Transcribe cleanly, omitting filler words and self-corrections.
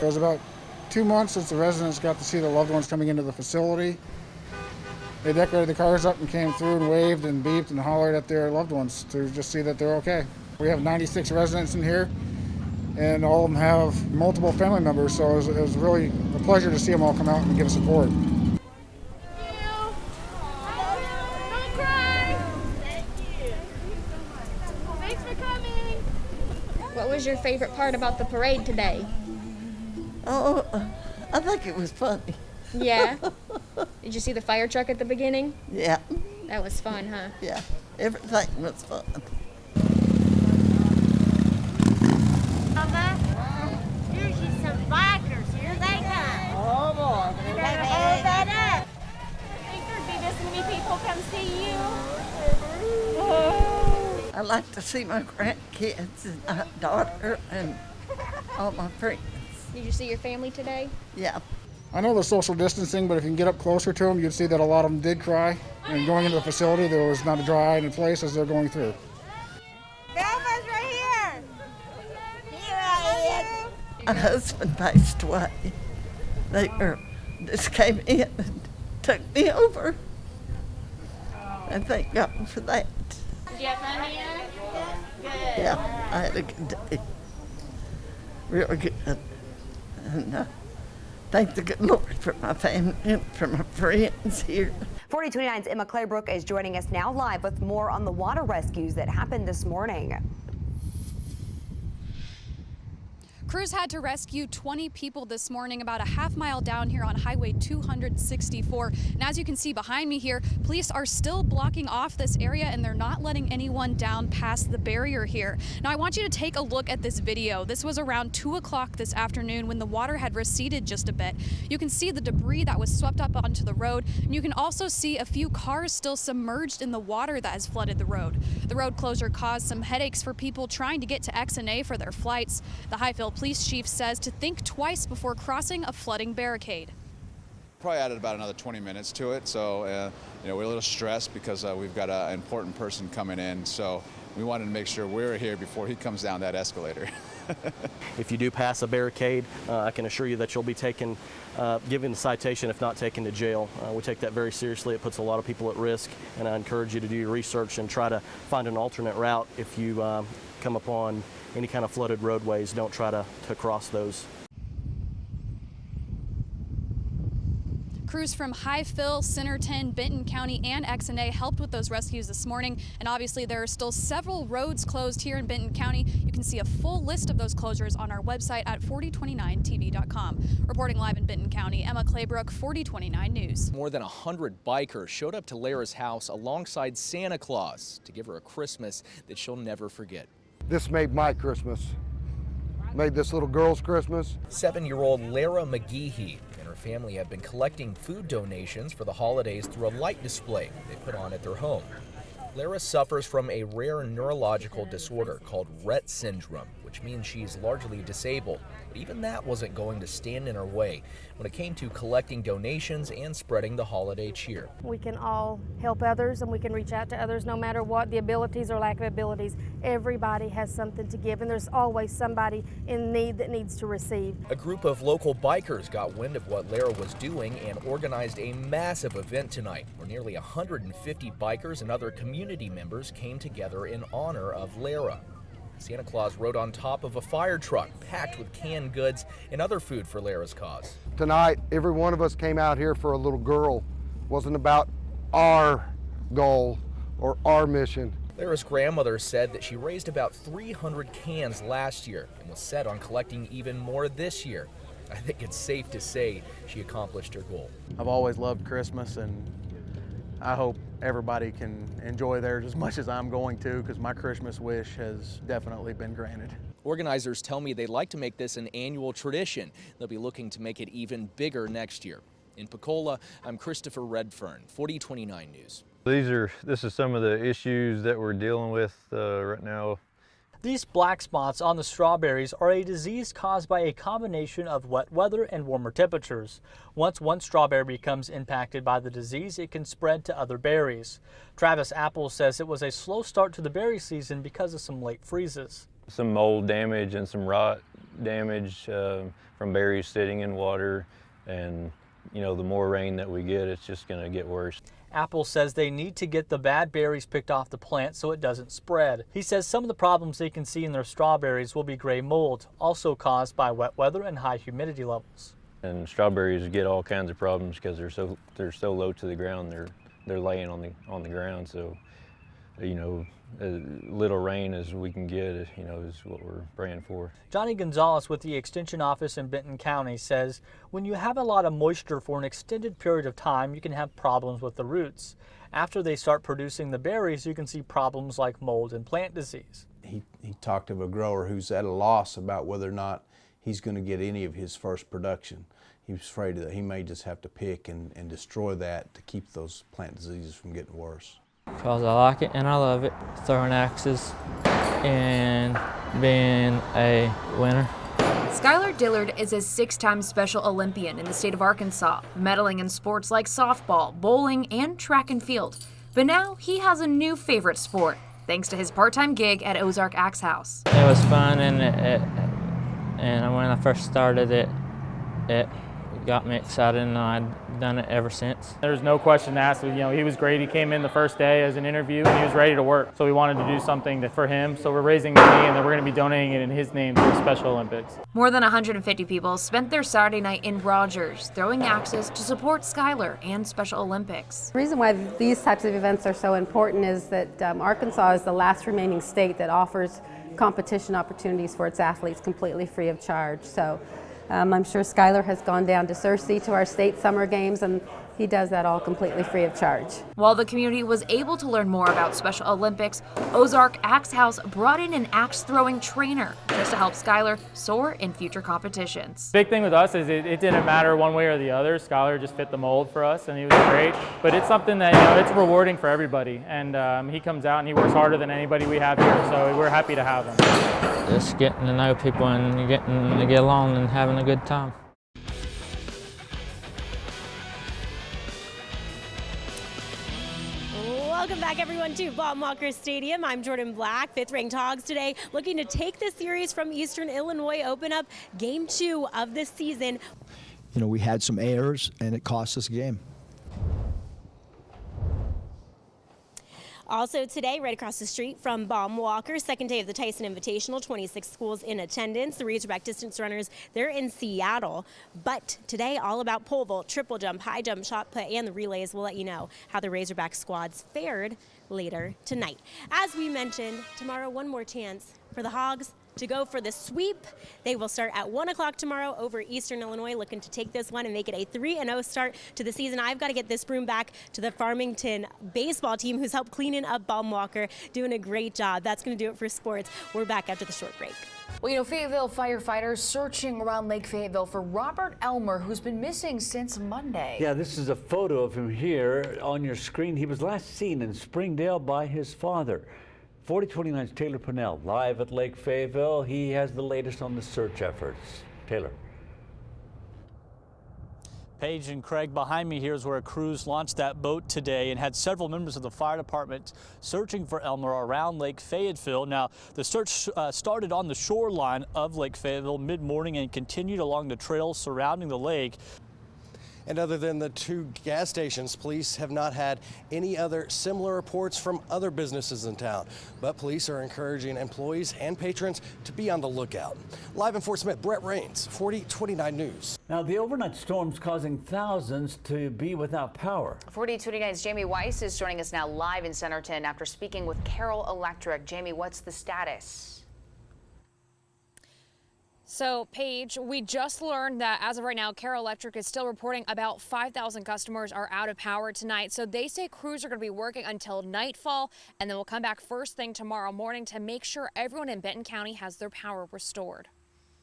It was about 2 months since the residents got to see the loved ones coming into the facility. They decorated the cars up and came through and waved and beeped and hollered at their loved ones to just see that they're okay. We have 96 residents in here, and all of them have multiple family members, so it was really a pleasure to see them all come out and give support. What was your favorite part about the parade today? Oh, I think it was funny. Yeah? Did you see the fire truck at the beginning? Yeah. That was fun, huh? Yeah, everything was fun. Mama, here's you some bikers. Here they come. Oh, boy. You better hold that up. Think there'd be this many people come see you? I like to see my grandkids and my daughter and all my friends. Did you see your family today? Yeah. I know the social distancing, but if you can get up closer to them, you'd see that a lot of them did cry. And going into the facility, there was not a dry eye in place as they're going through. Grandma's right here. Here I am. My husband passed away. They just came in and took me over. And thank God for that. Did you have fun here? Good. Yeah, I had a good day. Really good. And thank the good Lord for my family and for my friends here. 4029's Emma Claybrook is joining us now live with more on the water rescues that happened this morning. Crews had to rescue 20 people this morning about a half-mile down here on Highway 264. And as you can see behind me here, police are still blocking off this area and they're not letting anyone down past the barrier here. Now, I want you to take a look at this video. This was around 2 o'clock this afternoon when the water had receded just a bit. You can see the debris that was swept up onto the road, and you can also see a few cars still submerged in the water that has flooded the road. The road closure caused some headaches for people trying to get to X&A for their flights. The Highfield Police Chief says to think twice before crossing a flooding barricade. Probably added about another 20 minutes to it, so we're a little stressed because we've got an important person coming in, so we wanted to make sure we're here before he comes down that escalator. If you do pass a barricade, I can assure you that you'll be taken, given the citation, if not taken to jail. We take that very seriously. It puts a lot of people at risk, and I encourage you to do your research and try to find an alternate route. If you come upon any kind of flooded roadways, don't try to cross those. Crews from Highfield, Centerton, Benton County, and X&A helped with those rescues this morning. And obviously, there are still several roads closed here in Benton County. You can see a full list of those closures on our website at 4029tv.com. Reporting live in Benton County, Emma Claybrook, 4029 News. More than 100 bikers showed up to Lara's house alongside Santa Claus to give her a Christmas that she'll never forget. This made my Christmas. Made this little girl's Christmas. 7-year-old Lara McGeehee and her family have been collecting food donations for the holidays through a light display they put on at their home. Lara suffers from a rare neurological disorder called Rett syndrome, which means she's largely disabled. But even that wasn't going to stand in her way when it came to collecting donations and spreading the holiday cheer. We can all help others and we can reach out to others no matter what the abilities or lack of abilities. Everybody has something to give, and there's always somebody in need that needs to receive. A group of local bikers got wind of what Lara was doing and organized a massive event tonight where nearly 150 bikers and other community members came together in honor of Lara. Santa Claus rode on top of a fire truck packed with canned goods and other food for Lara's cause. Tonight, every one of us came out here for a little girl. It wasn't about our goal or our mission. Lara's grandmother said that she raised about 300 cans last year and was set on collecting even more this year. I think it's safe to say she accomplished her goal. I've always loved Christmas, and I hope everybody can enjoy theirs as much as I'm going to, because my Christmas wish has definitely been granted. Organizers tell me they'd like to make this an annual tradition. They'll be looking to make it even bigger next year. In Pensacola, I'm Christopher Redfern, 4029 News. This is some of the issues that we're dealing with right now. These black spots on the strawberries are a disease caused by a combination of wet weather and warmer temperatures. Once one strawberry becomes impacted by the disease, it can spread to other berries. Travis Apple says it was a slow start to the berry season because of some late freezes. Some mold damage and some rot damage from berries sitting in water, and you know, the more rain that we get, it's just going to get worse. Apple says they need to get the bad berries picked off the plant so it doesn't spread. He says some of the problems they can see in their strawberries will be gray mold, also caused by wet weather and high humidity levels. And strawberries get all kinds of problems because they're so low to the ground. They're laying on the ground. So, you know, as little rain as we can get, you know, is what we're praying for. Johnny Gonzalez with the Extension Office in Benton County says when you have a lot of moisture for an extended period of time, you can have problems with the roots. After they start producing the berries, you can see problems like mold and plant disease. He talked of a grower who's at a loss about whether or not he's going to get any of his first production. He was afraid that he may just have to pick and destroy that to keep those plant diseases from getting worse. Because I like it and I love it, throwing axes and being a winner. Skylar Dillard is a 6-time Special Olympian in the state of Arkansas, medaling in sports like softball, bowling, and track and field. But now he has a new favorite sport, thanks to his part-time gig at Ozark Axe House. It was fun, and when I first started it got me excited, and I've done it ever since. There's no question asked. You know, he was great. He came in the first day as an interview, and he was ready to work. So we wanted to do something for him. So we're raising money, and then we're going to be donating it in his name to the Special Olympics. More than 150 people spent their Saturday night in Rogers, throwing axes to support Skylar and Special Olympics. The reason why these types of events are so important is that Arkansas is the last remaining state that offers competition opportunities for its athletes completely free of charge. So I'm sure Skylar has gone down to Searcy to our state summer games, and he does that all completely free of charge. While the community was able to learn more about Special Olympics, Ozark Axe House brought in an axe-throwing trainer just to help Skylar soar in future competitions. Big thing with us is it didn't matter one way or the other. Skylar just fit the mold for us, and he was great. But it's something that, you know, it's rewarding for everybody. And he comes out and he works harder than anybody we have here, so we're happy to have him. Just getting to know people and getting to get along and having a good time. Welcome back, everyone, to Bob Walker Stadium. I'm Jordan Black. 5th-ranked Hogs today looking to take the series from Eastern Illinois, open up Game 2 of this season. You know, we had some errors, and it cost us a game. Also today, right across the street from Baum Walker, second day of the Tyson Invitational, 26 schools in attendance. The Razorback distance runners, they're in Seattle. But today, all about pole vault, triple jump, high jump, shot put, and the relays. We'll let you know how the Razorback squads fared later tonight. As we mentioned, tomorrow, one more chance for the Hogs to go for the sweep. They will start at 1 o'clock tomorrow over Eastern Illinois, looking to take this one and make it a 3-0 start to the season. I've got to get this broom back to the Farmington baseball team, who's helped cleaning up Baum Walker, doing a great job. That's going to do it for sports. We're back after the short break. Well, you know, Fayetteville firefighters searching around Lake Fayetteville for Robert Elmer, who's been missing since Monday. Yeah, this is a photo of him here on your screen. He was last seen in Springdale by his father. 4029's Taylor Pinnell, live at Lake Fayetteville. He has the latest on the search efforts. Taylor. Paige and Craig, behind me here is where crews launched that boat today and had several members of the fire department searching for Elmer around Lake Fayetteville. Now, the search started on the shoreline of Lake Fayetteville mid-morning and continued along the trails surrounding the lake. And other than the 2 gas stations, police have not had any other similar reports from other businesses in town. But police are encouraging employees and patrons to be on the lookout. Live in Fort Smith, Brett Rains, 4029 News. Now, the overnight storms causing thousands to be without power. 4029's Jamie Weiss is joining us now live in Centerton after speaking with Carroll Electric. Jamie, what's the status? So, Paige, we just learned that as of right now, Carroll Electric is still reporting about 5,000 customers are out of power tonight. So they say crews are going to be working until nightfall, and then we'll come back first thing tomorrow morning to make sure everyone in Benton County has their power restored.